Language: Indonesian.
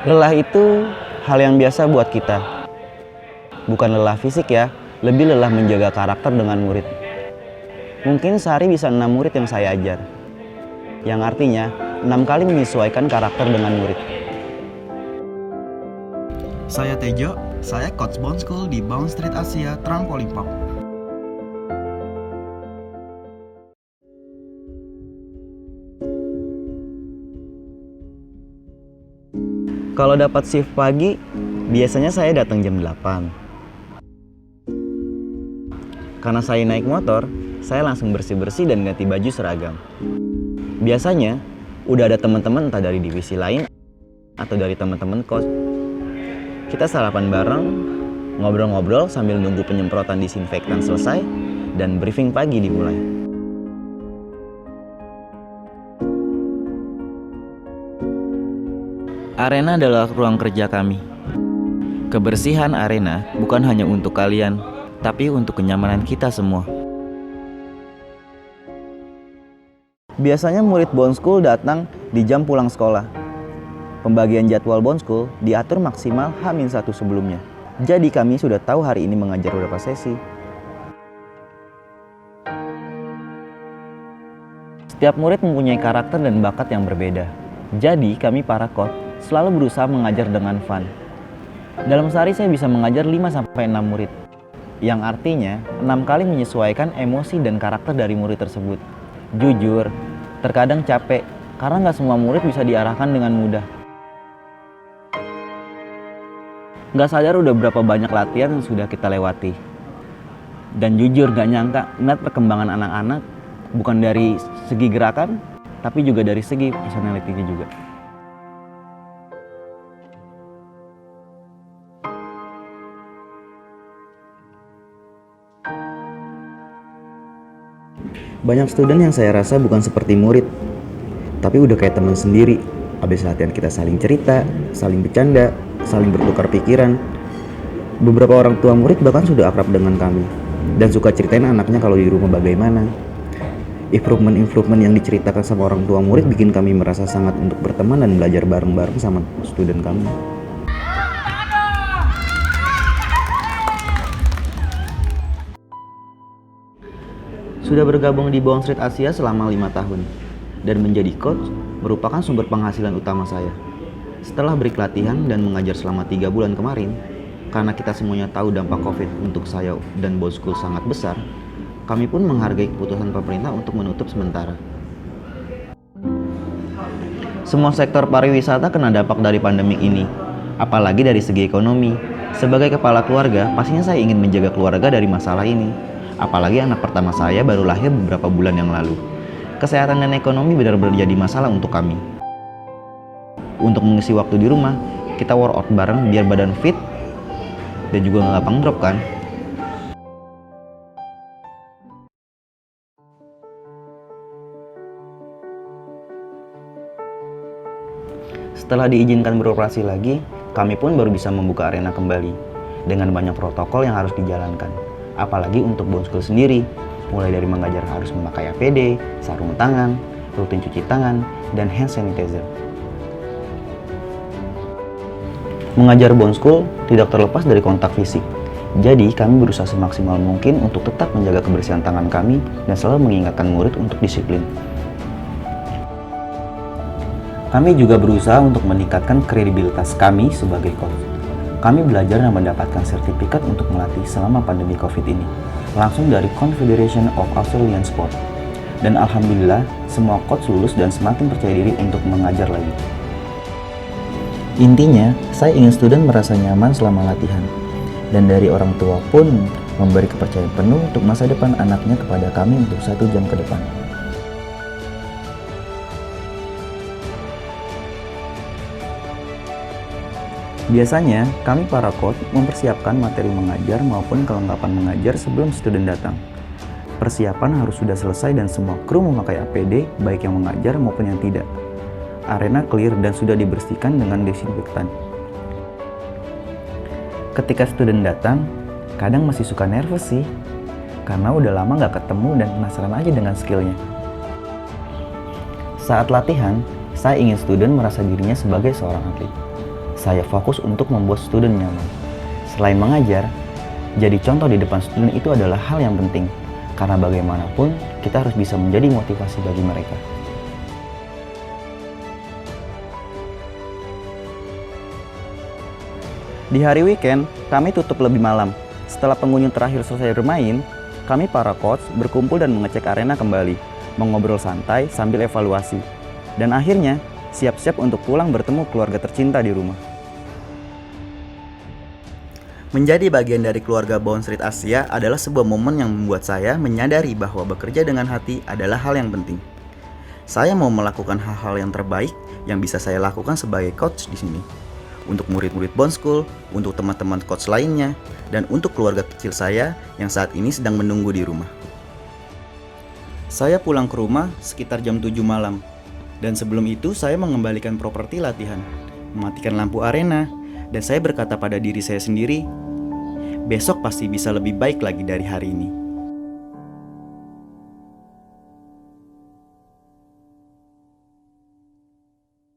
Lelah itu hal yang biasa buat kita. Bukan lelah fisik ya, lebih lelah menjaga karakter dengan murid. Mungkin sehari bisa 6 murid yang saya ajar. Yang artinya 6 kali menyesuaikan karakter dengan murid. Saya Tejo, saya coach Bounce School di Bounce Street Asia Trampolin Park. Kalau dapat shift pagi, biasanya saya datang jam 8. Karena saya naik motor, saya langsung bersih-bersih dan ganti baju seragam. Biasanya, udah ada teman-teman entah dari divisi lain atau dari teman-teman coach. Kita sarapan bareng, ngobrol-ngobrol sambil nunggu penyemprotan disinfektan selesai, dan briefing pagi dimulai. Arena adalah ruang kerja kami. Kebersihan arena bukan hanya untuk kalian, tapi untuk kenyamanan kita semua. Biasanya murid Bounce School datang di jam pulang sekolah. Pembagian jadwal Bounce School diatur maksimal H-1 sebelumnya. Jadi kami sudah tahu hari ini mengajar berapa sesi. Setiap murid mempunyai karakter dan bakat yang berbeda. Jadi kami para coach selalu berusaha mengajar dengan fun. Dalam sehari saya bisa mengajar 5-6 murid. Yang artinya 6 kali menyesuaikan emosi dan karakter dari murid tersebut. Jujur, terkadang capek karena nggak semua murid bisa diarahkan dengan mudah. Nggak sadar udah berapa banyak latihan yang sudah kita lewati. Dan jujur nggak nyangka ngeliat perkembangan anak-anak bukan dari segi gerakan, tapi juga dari segi personality juga. Banyak student yang saya rasa bukan seperti murid, tapi udah kayak teman sendiri. Habis latihan kita saling cerita, saling bercanda, saling bertukar pikiran. Beberapa orang tua murid bahkan sudah akrab dengan kami dan suka ceritain anaknya kalau di rumah bagaimana. Improvement yang diceritakan sama orang tua murid bikin kami merasa sangat untuk berteman dan belajar bareng-bareng sama student kami. Sudah bergabung di Bounce Street Asia selama 5 tahun dan menjadi coach merupakan sumber penghasilan utama saya. Setelah break latihan dan mengajar selama 3 bulan kemarin, karena kita semuanya tahu dampak COVID untuk saya dan Bounce School sangat besar, kami pun menghargai keputusan pemerintah untuk menutup sementara. Semua sektor pariwisata kena dampak dari pandemi ini, apalagi dari segi ekonomi. Sebagai kepala keluarga, pastinya saya ingin menjaga keluarga dari masalah ini. Apalagi anak pertama saya baru lahir beberapa bulan yang lalu. Kesehatan dan ekonomi benar-benar jadi masalah untuk kami. Untuk mengisi waktu di rumah, kita workout bareng biar badan fit dan juga nggak gampang drop kan. Setelah diizinkan beroperasi lagi, kami pun baru bisa membuka arena kembali dengan banyak protokol yang harus dijalankan. Apalagi untuk Bounce School sendiri, mulai dari mengajar harus memakai APD, sarung tangan, rutin cuci tangan, dan hand sanitizer. Mengajar Bounce School tidak terlepas dari kontak fisik, jadi kami berusaha semaksimal mungkin untuk tetap menjaga kebersihan tangan kami dan selalu mengingatkan murid untuk disiplin. Kami juga berusaha untuk meningkatkan kredibilitas kami sebagai coach. Kami belajar dan mendapatkan sertifikat untuk melatih selama pandemi COVID ini, langsung dari Confederation of Australian Sport. Dan alhamdulillah, semua coach lulus dan semakin percaya diri untuk mengajar lagi. Intinya, saya ingin student merasa nyaman selama latihan. Dan dari orang tua pun memberi kepercayaan penuh untuk masa depan anaknya kepada kami untuk 1 jam ke depan. Biasanya, kami para coach mempersiapkan materi mengajar maupun kelengkapan mengajar sebelum student datang. Persiapan harus sudah selesai dan semua kru memakai APD, baik yang mengajar maupun yang tidak. Arena clear dan sudah dibersihkan dengan desinfektan. Ketika student datang, kadang masih suka nervous sih, karena udah lama nggak ketemu dan penasaran aja dengan skillnya. Saat latihan, saya ingin student merasa dirinya sebagai seorang atlet. saya fokus untuk membuat student nyaman. Selain mengajar, jadi contoh di depan student itu adalah hal yang penting, karena bagaimanapun kita harus bisa menjadi motivasi bagi mereka. Di hari weekend, kami tutup lebih malam. Setelah pengunjung terakhir selesai bermain, kami para coach berkumpul dan mengecek arena kembali, mengobrol santai sambil evaluasi. Dan akhirnya, siap-siap untuk pulang bertemu keluarga tercinta di rumah. Menjadi bagian dari keluarga Bond Street Asia adalah sebuah momen yang membuat saya menyadari bahwa bekerja dengan hati adalah hal yang penting. Saya mau melakukan hal-hal yang terbaik yang bisa saya lakukan sebagai coach di sini. Untuk murid-murid Bond School, untuk teman-teman coach lainnya, dan untuk keluarga kecil saya yang saat ini sedang menunggu di rumah. Saya pulang ke rumah sekitar jam 7 malam, dan sebelum itu saya mengembalikan properti latihan, mematikan lampu arena, dan saya berkata pada diri saya sendiri, besok pasti bisa lebih baik lagi dari hari ini.